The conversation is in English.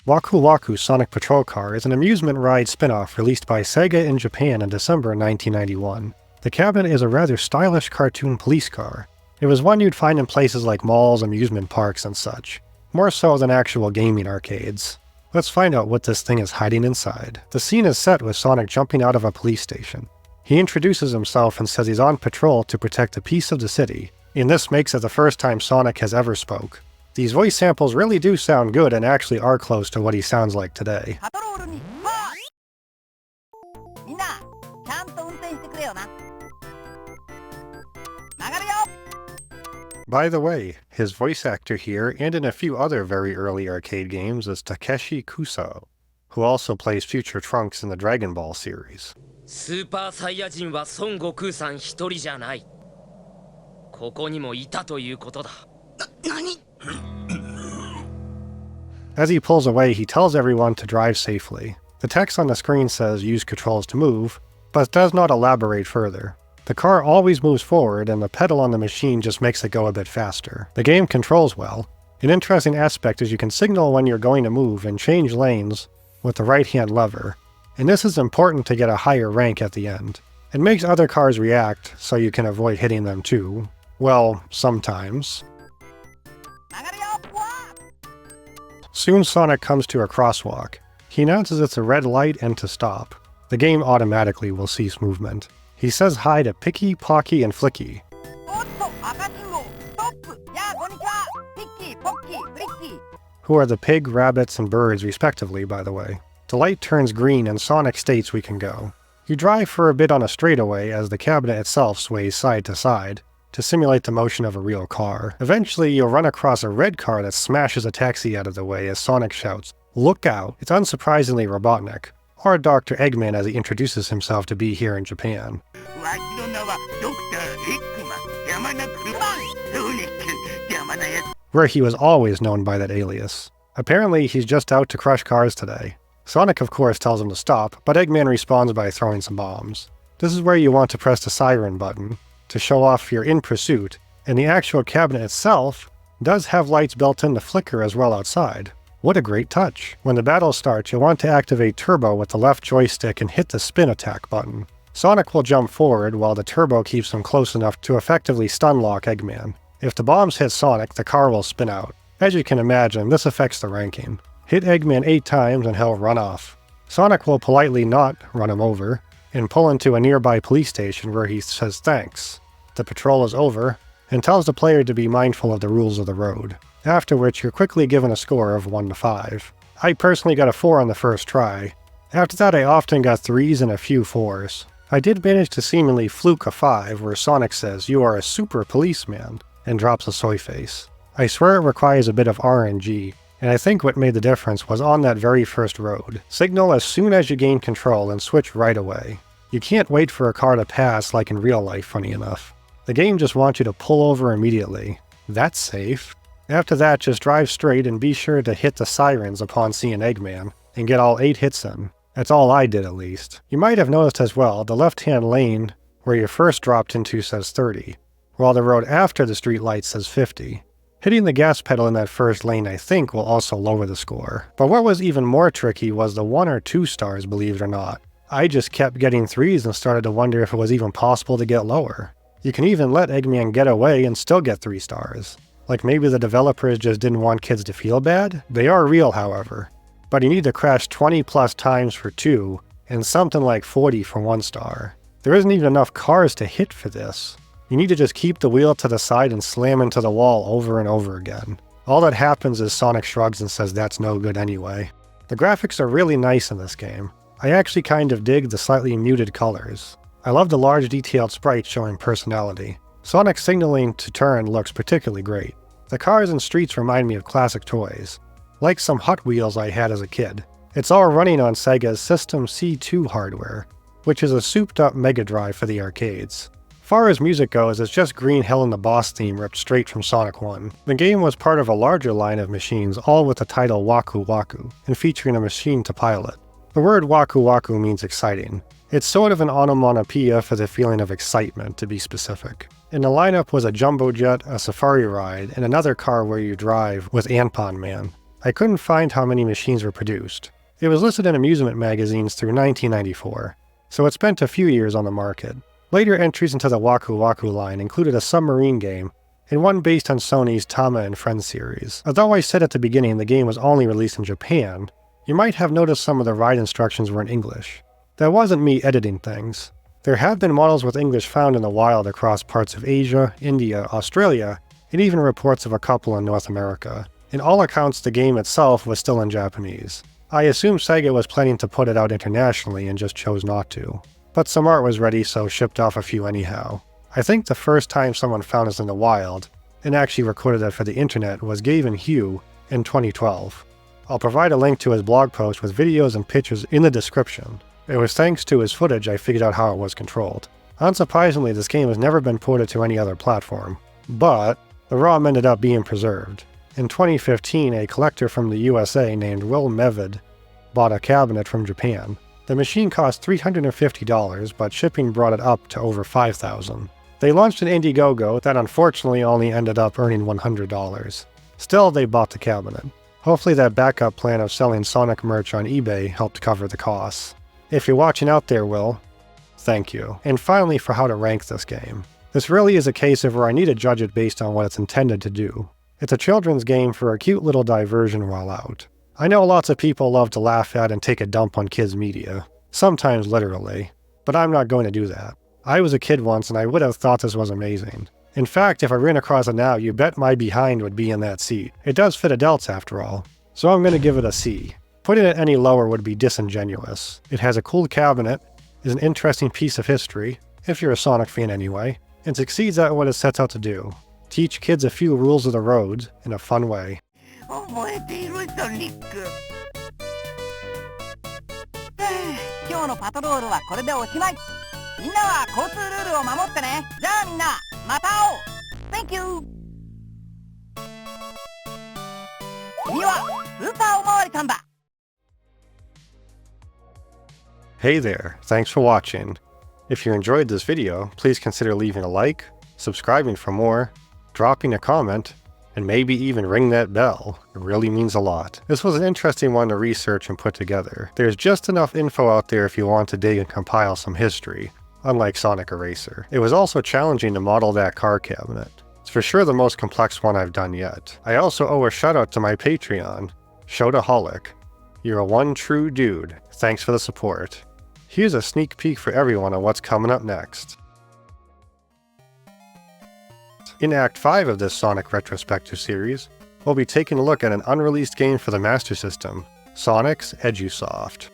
Waku Waku Sonic Patrol Car is an amusement ride spin-off released by Sega in Japan in December 1991. The cabinet is a rather stylish cartoon police car. It was one you'd find in places like malls, amusement parks, and such, more so than actual gaming arcades. Let's find out what this thing is hiding inside. The scene is set with Sonic jumping out of a police station. He introduces himself and says he's on patrol to protect the peace of the city, and this makes it the first time Sonic has ever spoke. These voice samples really do sound good and actually are close to what he sounds like today. By the way, his voice actor here and in a few other very early arcade games is Takeshi Kuso, who also plays future Trunks in the Dragon Ball series. Super Saiyajin wa Son Gokuさん一人じゃない。ここにもいたということだ。何? As he pulls away, he tells everyone to drive safely. The text on the screen says use controls to move, but does not elaborate further. The car always moves forward, and the pedal on the machine just makes it go a bit faster. The game controls well. An interesting aspect is you can signal when you're going to move and change lanes with the right-hand lever, and this is important to get a higher rank at the end. It makes other cars react, so you can avoid hitting them too. Well, sometimes. Soon Sonic comes to a crosswalk. He announces it's a red light and to stop. The game automatically will cease movement. He says hi to Picky, Pocky, and Flicky, who are the pig, rabbits, and birds respectively, by the way. The light turns green and Sonic states we can go. You drive for a bit on a straightaway as the cabinet itself sways side to side to simulate the motion of a real car. Eventually, you'll run across a red car that smashes a taxi out of the way as Sonic shouts, "Look out!" It's unsurprisingly Robotnik, or Dr. Eggman as he introduces himself to be here in Japan, where he was always known by that alias. Apparently, he's just out to crush cars today. Sonic of course tells him to stop, but Eggman responds by throwing some bombs. This is where you want to press the siren button to show off you're in pursuit, and the actual cabinet itself does have lights built in to flicker as well outside. What a great touch! When the battle starts, you'll want to activate Turbo with the left joystick and hit the spin attack button. Sonic will jump forward while the Turbo keeps him close enough to effectively stun lock Eggman. If the bombs hit Sonic, the car will spin out. As you can imagine, this affects the ranking. Hit Eggman 8 times and he'll run off. Sonic will politely not run him over, and pull into a nearby police station where he says thanks. The patrol is over, and tells the player to be mindful of the rules of the road. After which you're quickly given a score of 1 to 5. I personally got a 4 on the first try. After that I often got 3s and a few 4s. I did manage to seemingly fluke a 5 where Sonic says you are a super policeman, and drops a soy face. I swear it requires a bit of RNG, and I think what made the difference was on that very first road. Signal as soon as you gain control and switch right away. You can't wait for a car to pass like in real life, funny enough. The game just wants you to pull over immediately. That's safe. After that, just drive straight and be sure to hit the sirens upon seeing Eggman, and get all 8 hits in. That's all I did at least. You might have noticed as well, the left-hand lane where you first dropped into says 30, while the road after the street light says 50. Hitting the gas pedal in that first lane I think will also lower the score. But what was even more tricky was the 1 or 2 stars, believe it or not. I just kept getting 3s and started to wonder if it was even possible to get lower. You can even let Eggman get away and still get 3 stars. Like maybe the developers just didn't want kids to feel bad? They are real, however. But you need to crash 20 plus times for 2, and something like 40 for 1 star. There isn't even enough cars to hit for this. You need to just keep the wheel to the side and slam into the wall over and over again. All that happens is Sonic shrugs and says that's no good anyway. The graphics are really nice in this game. I actually kind of dig the slightly muted colors. I love the large detailed sprites showing personality. Sonic's signaling to turn looks particularly great. The cars and streets remind me of classic toys, like some Hot Wheels I had as a kid. It's all running on Sega's System C2 hardware, which is a souped up Mega Drive for the arcades. Far as music goes, it's just Green Hill and the Boss theme ripped straight from Sonic 1. The game was part of a larger line of machines, all with the title Waku Waku, and featuring a machine to pilot. The word Waku Waku means exciting. It's sort of an onomatopoeia for the feeling of excitement, to be specific. In the lineup was a jumbo jet, a safari ride, and another car where you drive with Anpan Man. I couldn't find how many machines were produced. It was listed in amusement magazines through 1994, so it spent a few years on the market. Later entries into the Waku Waku line included a submarine game, and one based on Sony's Tama and Friends series. Although I said at the beginning the game was only released in Japan, you might have noticed some of the ride instructions were in English. That wasn't me editing things. There have been models with English found in the wild across parts of Asia, India, Australia, and even reports of a couple in North America. In all accounts, the game itself was still in Japanese. I assume Sega was planning to put it out internationally and just chose not to. But some art was ready, so shipped off a few anyhow. I think the first time someone found this in the wild, and actually recorded it for the internet, was Gavin Hugh in 2012. I'll provide a link to his blog post with videos and pictures in the description. It was thanks to his footage I figured out how it was controlled. Unsurprisingly, this game has never been ported to any other platform, but the ROM ended up being preserved. In 2015, a collector from the USA named Will Mevid bought a cabinet from Japan. The machine cost $350, but shipping brought it up to over $5,000. They launched an Indiegogo that unfortunately only ended up earning $100. Still, they bought the cabinet. Hopefully that backup plan of selling Sonic merch on eBay helped cover the costs. If you're watching out there, Will, thank you. And finally, for how to rank this game. This really is a case of where I need to judge it based on what it's intended to do. It's a children's game for a cute little diversion while out. I know lots of people love to laugh at and take a dump on kids' media, sometimes literally, but I'm not going to do that. I was a kid once and I would have thought this was amazing. In fact, if I ran across it now, you bet my behind would be in that seat. It does fit adults after all, so I'm going to give it a C. Putting it any lower would be disingenuous. It has a cool cabinet, is an interesting piece of history, if you're a Sonic fan anyway, and succeeds at what it sets out to do. Teach kids a few rules of the road in a fun way. 覚えているソニック。今日のパトロールはこれでおしまい。みんなは交通ルールを守ってね。じゃあみんな、また会おう。Thank you。君はスーパーおまわりさんだ。Hey there, thanks for watching. If you enjoyed this video, please consider leaving a like, subscribing for more, dropping a comment, and maybe even ring that bell. It really means a lot. This was an interesting one to research and put together. There's just enough info out there if you want to dig and compile some history, unlike Sonic Eraser. It was also challenging to model that car cabinet. It's for sure the most complex one I've done yet. I also owe a shout out to my Patreon, Shotaholic. You're a one true dude. Thanks for the support. Here's a sneak peek for everyone on what's coming up next. In Act 5 of this Sonic Retrospective series, we'll be taking a look at an unreleased game for the Master System, Sonic's Edusoft.